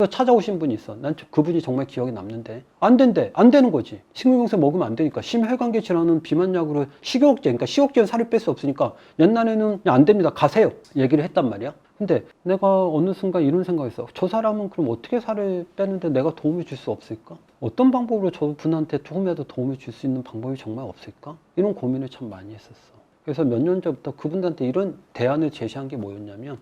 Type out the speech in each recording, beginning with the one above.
찾아오신 분이 있어. 난 그분이 정말 기억에 남는데 안 된대. 안 되는 거지. 심근경색 먹으면 안 되니까. 심혈관계 질환은 비만약으로 식욕제, 그러니까 식욕제는 살을 뺄 수 없으니까 옛날에는 안 됩니다. 가세요. 얘기를 했단 말이야. 근데 내가 어느 순간 이런 생각했어. 저 사람은 그럼 어떻게 살을 빼는데 내가 도움을 줄 수 없을까? 어떤 방법으로 저 분한테 조금이라도 도움을 줄 수 있는 방법이 정말 없을까? 이런 고민을 참 많이 했었어. 그래서 몇 년 전부터 그분한테 이런 대안을 제시한 게 뭐였냐면,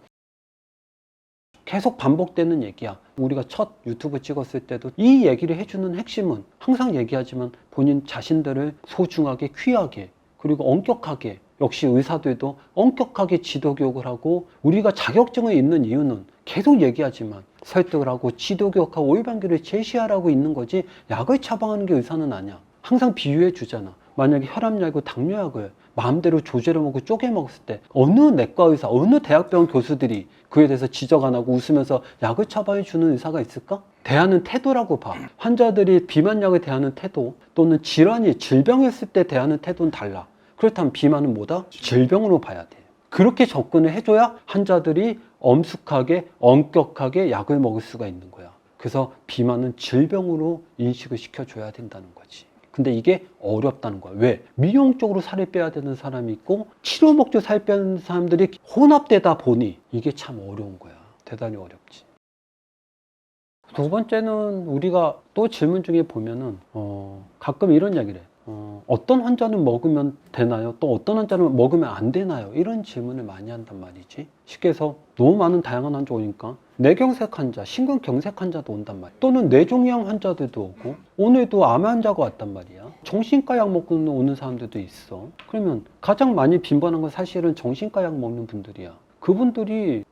계속 반복되는 얘기야. 우리가 첫 유튜브 찍었을 때도 이 얘기를 해주는 핵심은 항상 얘기하지만 본인 자신들을 소중하게, 귀하게, 그리고 엄격하게, 역시 의사들도 엄격하게 지도교육을 하고, 우리가 자격증을 있는 이유는 계속 얘기하지만 설득을 하고 지도교육하고 올바른 제시하라고 있는 거지, 약을 처방하는 게 의사는 아니야. 항상 비유해 주잖아. 만약에 혈압약이고 당뇨약을 마음대로 조제를 먹고 쪼개 먹었을 때 어느 내과 의사, 어느 대학병원 교수들이 그에 대해서 지적 안 하고 웃으면서 약을 처방해 주는 의사가 있을까? 대하는 태도라고 봐. 환자들이 비만약을 대하는 태도, 또는 질병했을 때 대하는 태도는 달라. 그렇다면 비만은 뭐다? 질병으로 봐야 돼. 그렇게 접근을 해줘야 환자들이 엄숙하게, 엄격하게 약을 먹을 수가 있는 거야. 그래서 비만은 질병으로 인식을 시켜줘야 된다는 거지. 근데 이게 어렵다는 거야. 왜? 미용 쪽으로 살을 빼야 되는 사람이 있고 치료 목적으로 살 빼는 사람들이 혼합되다 보니 이게 참 어려운 거야. 대단히 어렵지. 두 번째는 우리가 또 질문 중에 보면은 가끔 이런 이야기를 해. 어떤 환자는 먹으면 되나요? 또 어떤 환자는 먹으면 안 되나요? 이런 질문을 많이 한단 말이지. 쉽게 해서 너무 많은 다양한 환자 오니까 뇌경색 환자, 심근경색 환자도 온단 말이야. 또는 뇌종양 환자들도 오고, 오늘도 암 환자가 왔단 말이야. 정신과 약 먹고 오는 사람들도 있어. 그러면 가장 많이 빈번한 건 사실은 정신과 약 먹는 분들이야. 그분들이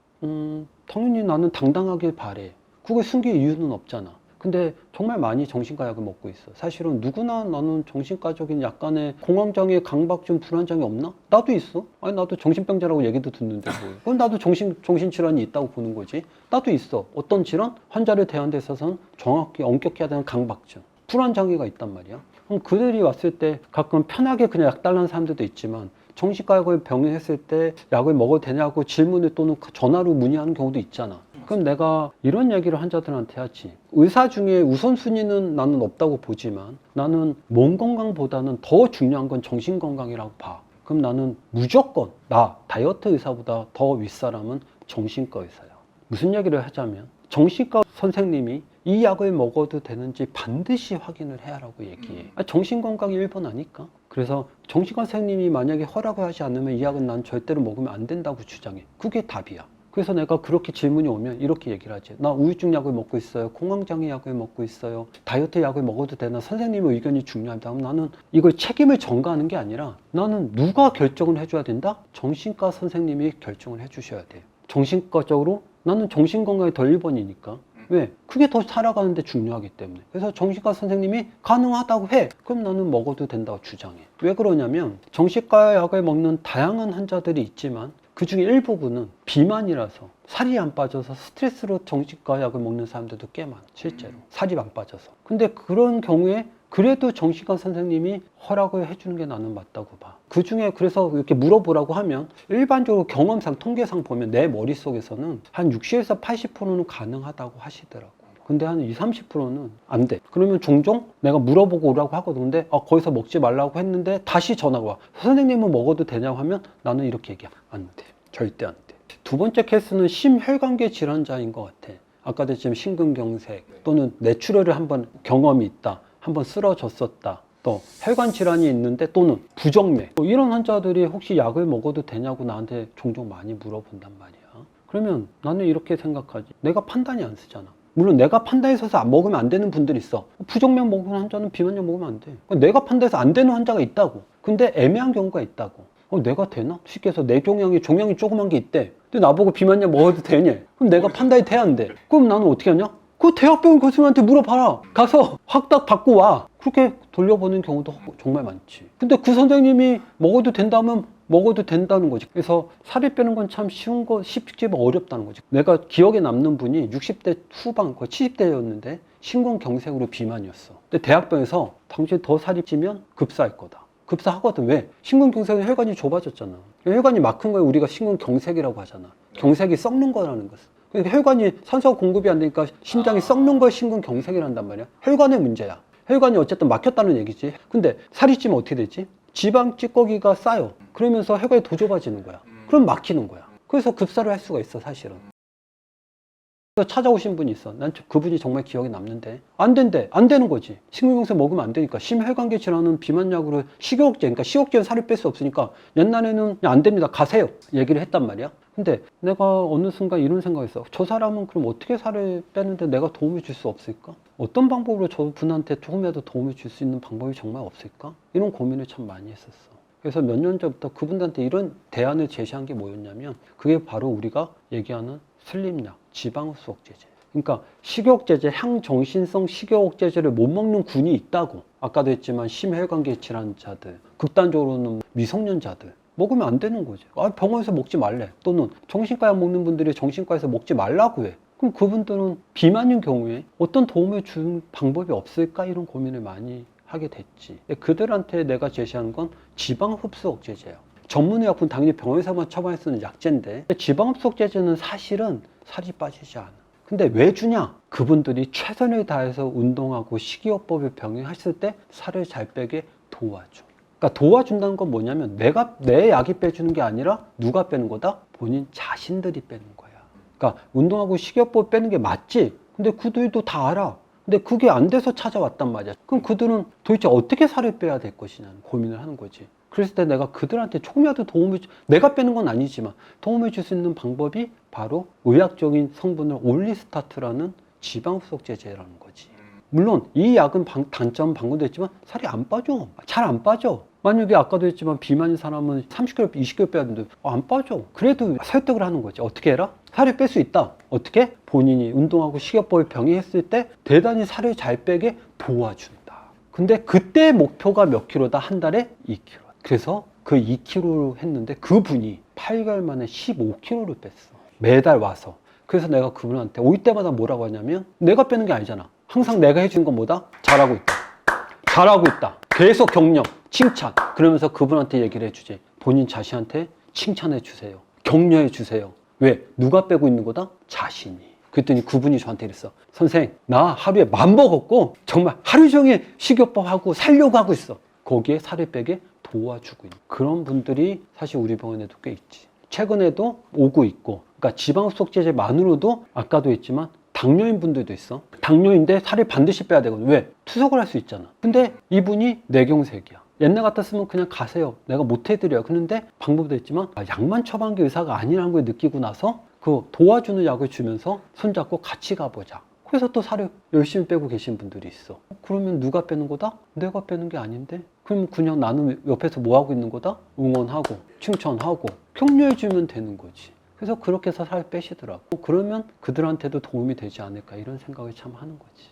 당연히 나는 당당하게 바래. 그걸 숨길 이유는 없잖아. 근데 정말 많이 정신과 약을 먹고 있어. 사실은 누구나 나는 정신과적인 약간의 공황장애, 강박증, 불안장애 없나? 나도 있어. 아니 나도 정신병자라고 얘기도 듣는데 뭐. 그럼 나도 정신질환이 있다고 보는 거지. 나도 있어. 어떤 질환? 환자를 대하는 데 있어서는 정확히 엄격히 해야 되는 강박증, 불안장애가 있단 말이야. 그럼 그들이 왔을 때 가끔 편하게 그냥 약 달라는 사람들도 있지만, 정신과 약을 병행했을 때 약을 먹어도 되냐고 질문을 또는 전화로 문의하는 경우도 있잖아. 그럼 내가 이런 얘기를 환자들한테 하지. 의사 중에 우선순위는 나는 없다고 보지만 나는 몸 건강보다는 더 중요한 건 정신 건강이라고 봐. 그럼 나는 무조건 나 다이어트 의사보다 더 윗사람은 정신과 의사야. 무슨 얘기를 하자면, 정신과 선생님이 이 약을 먹어도 되는지 반드시 확인을 해야라고 얘기해. 정신건강이 1번 아닐까? 그래서 정신과 선생님이 만약에 허락을 하지 않으면 이 약은 난 절대로 먹으면 안 된다고 주장해. 그게 답이야. 그래서 내가 그렇게 질문이 오면 이렇게 얘기를 하지. 나 우울증 약을 먹고 있어요. 공황장애 약을 먹고 있어요. 다이어트 약을 먹어도 되나? 선생님의 의견이 중요하다. 그럼 나는 이걸 책임을 전가하는 게 아니라, 나는 누가 결정을 해줘야 된다? 정신과 선생님이 결정을 해주셔야 돼. 정신과적으로 나는 정신건강이 더 1번이니까. 왜? 그게 더 살아가는데 중요하기 때문에. 그래서 정신과 선생님이 가능하다고 해. 그럼 나는 먹어도 된다고 주장해. 왜 그러냐면, 정신과 약을 먹는 다양한 환자들이 있지만 그 중에 일부분은 비만이라서 살이 안 빠져서 스트레스로 정신과 약을 먹는 사람들도 꽤 많아. 실제로 살이 안 빠져서. 근데 그런 경우에 그래도 정신과 선생님이 허락을 해주는 게 나는 맞다고 봐. 그 중에 그래서 이렇게 물어보라고 하면, 일반적으로 경험상, 통계상 보면 내 머릿속에서는 한 60에서 80%는 가능하다고 하시더라고. 근데 한 20, 30%는 안 돼. 그러면 종종 내가 물어보고 오라고 하거든. 근데 거기서 먹지 말라고 했는데 다시 전화가 와. 선생님은 먹어도 되냐고 하면 나는 이렇게 얘기해. 안 돼. 절대 안 돼. 두 번째 케이스는 심혈관계 질환자인 것 같아. 아까도 했지만 심근경색, 또는 뇌출혈을 한번 경험이 있다. 한번 쓰러졌었다. 또 혈관 질환이 있는데, 또는 부정맥, 이런 환자들이 혹시 약을 먹어도 되냐고 나한테 종종 많이 물어본단 말이야. 그러면 나는 이렇게 생각하지. 내가 판단이 안 쓰잖아. 물론 내가 판단해서 먹으면 안 되는 분들이 있어. 부정맥 먹는 환자는 비만약 먹으면 안 돼. 내가 판단해서 안 되는 환자가 있다고. 근데 애매한 경우가 있다고. 내가 되나? 쉽게 해서 내 종양이 조그만 게 있대. 근데 나보고 비만약 먹어도 되냐? 그럼 내가 판단이 돼, 안 돼? 그럼 나는 어떻게 하냐? 그 대학병원 교수님한테 물어봐라. 가서 확답 받고 와. 그렇게 돌려보는 경우도 정말 많지. 근데 그 선생님이 먹어도 된다면 먹어도 된다는 거지. 그래서 살이 빼는 건 참 쉽지만 어렵다는 거지. 내가 기억에 남는 분이 60대 후반, 거의 70대였는데 심근경색으로 비만이었어. 근데 대학병에서 당신 더 살이 찌면 급사할 거다. 급사하거든. 왜? 심근경색은 혈관이 좁아졌잖아. 혈관이 막힌 거에 우리가 심근경색이라고 하잖아. 경색이 썩는 거라는 것은. 그러니까 혈관이 산소가 공급이 안 되니까 심장이 썩는 걸 심근경색이란단 말이야. 혈관의 문제야. 혈관이 어쨌든 막혔다는 얘기지. 근데 살이 찌면 어떻게 되지? 지방 찌꺼기가 쌓여. 그러면서 혈관이 더 좁아지는 거야. 그럼 막히는 거야. 그래서 급사를 할 수가 있어, 사실은. 그래서 찾아오신 분이 있어. 난 그분이 정말 기억에 남는데 안 된대. 안 되는 거지. 심근경색 먹으면 안 되니까. 심혈관계 질환은 비만약으로 식욕제, 그러니까 식욕제는 살을 뺄 수 없으니까 옛날에는 안 됩니다, 가세요, 얘기를 했단 말이야. 근데 내가 어느 순간 이런 생각했어. 저 사람은 그럼 어떻게 살을 빼는데 내가 도움을 줄 수 없을까? 어떤 방법으로 저 분한테 조금이라도 도움을 줄 수 있는 방법이 정말 없을까? 이런 고민을 참 많이 했었어. 그래서 몇 년 전부터 그분들한테 이런 대안을 제시한 게 뭐였냐면, 그게 바로 우리가 얘기하는 슬림약, 지방흡수 억제제. 그러니까 식욕제제, 향정신성 식욕억제제를 못 먹는 군이 있다고. 아까도 했지만 심혈관계 질환자들, 극단적으로는 미성년자들 먹으면 안 되는 거지. 병원에서 먹지 말래. 또는 정신과 약 먹는 분들이 정신과에서 먹지 말라고 해. 그럼 그분들은 비만인 경우에 어떤 도움을 준 방법이 없을까? 이런 고민을 많이 하게 됐지. 그들한테 내가 제시하는 건 지방흡수 억제제야. 전문의약품 당연히 병원에서만 처방해 쓰는 약제인데, 지방흡수 억제제는 사실은 살이 빠지지 않아. 근데 왜 주냐? 그분들이 최선을 다해서 운동하고 식이요법을 병행했을 때 살을 잘 빼게 도와줘. 그러니까 도와준다는 건 뭐냐면, 내 약이 빼주는 게 아니라 누가 빼는 거다? 본인 자신들이 빼는 거야. 그러니까 운동하고 식이요법 빼는 게 맞지? 근데 그들도 다 알아. 근데 그게 안 돼서 찾아왔단 말이야. 그럼 그들은 도대체 어떻게 살을 빼야 될 것이냐는 고민을 하는 거지. 그랬을 때 내가 그들한테 조금이라도 내가 빼는 건 아니지만 도움을 줄 수 있는 방법이 바로 의학적인 성분을 올리스타트라는 지방흡수제제라는 거지. 물론 이 약은 단점 방금도 했지만 살이 안 빠져. 잘 안 빠져. 만약에 아까도 했지만 비만인 사람은 30kg, 20kg 빼야 되는데 안 빠져. 그래도 설득을 하는 거지. 어떻게 해라? 살을 뺄 수 있다. 어떻게? 본인이 운동하고 식이요법을 병행했을 때 대단히 살을 잘 빼게 도와준다. 근데 그때 목표가 몇 킬로다? 한 달에 2kg. 그래서 그 2kg로 했는데 그분이 8개월 만에 15kg를 뺐어. 매달 와서. 그래서 내가 그분한테 올 때마다 뭐라고 하냐면, 내가 빼는 게 아니잖아. 항상 내가 해준 건 뭐다? 잘하고 있다. 잘하고 있다. 계속 격려, 칭찬. 그러면서 그분한테 얘기를 해주지. 본인 자신한테 칭찬해 주세요. 격려해 주세요. 왜? 누가 빼고 있는 거다? 자신이. 그랬더니 그분이 저한테 이랬어. 선생, 나 하루에 10,000보 걷고 정말 하루 종일 식이요법 하고 살려고 하고 있어. 거기에 살을 빼게 도와주고 있는 그런 분들이 사실 우리 병원에도 꽤 있지. 최근에도 오고 있고. 그러니까 지방흡수제제만으로도 아까도 했지만 당뇨인 분들도 있어. 당뇨인데 살을 반드시 빼야 되거든. 왜? 투석을 할 수 있잖아. 근데 이분이 뇌경색이야. 옛날 같았으면 그냥 가세요, 내가 못 해드려요. 그런데 방법도 있지만 약만 처방한 게 의사가 아니라는 걸 느끼고 나서 그 도와주는 약을 주면서 손잡고 같이 가보자. 그래서 또 살을 열심히 빼고 계신 분들이 있어. 그러면 누가 빼는 거다? 내가 빼는 게 아닌데? 그럼 그냥 나는 옆에서 뭐 하고 있는 거다? 응원하고 칭찬하고 격려해주면 되는 거지. 그래서 그렇게 해서 살 빼시더라고. 그러면 그들한테도 도움이 되지 않을까, 이런 생각을 참 하는 거지.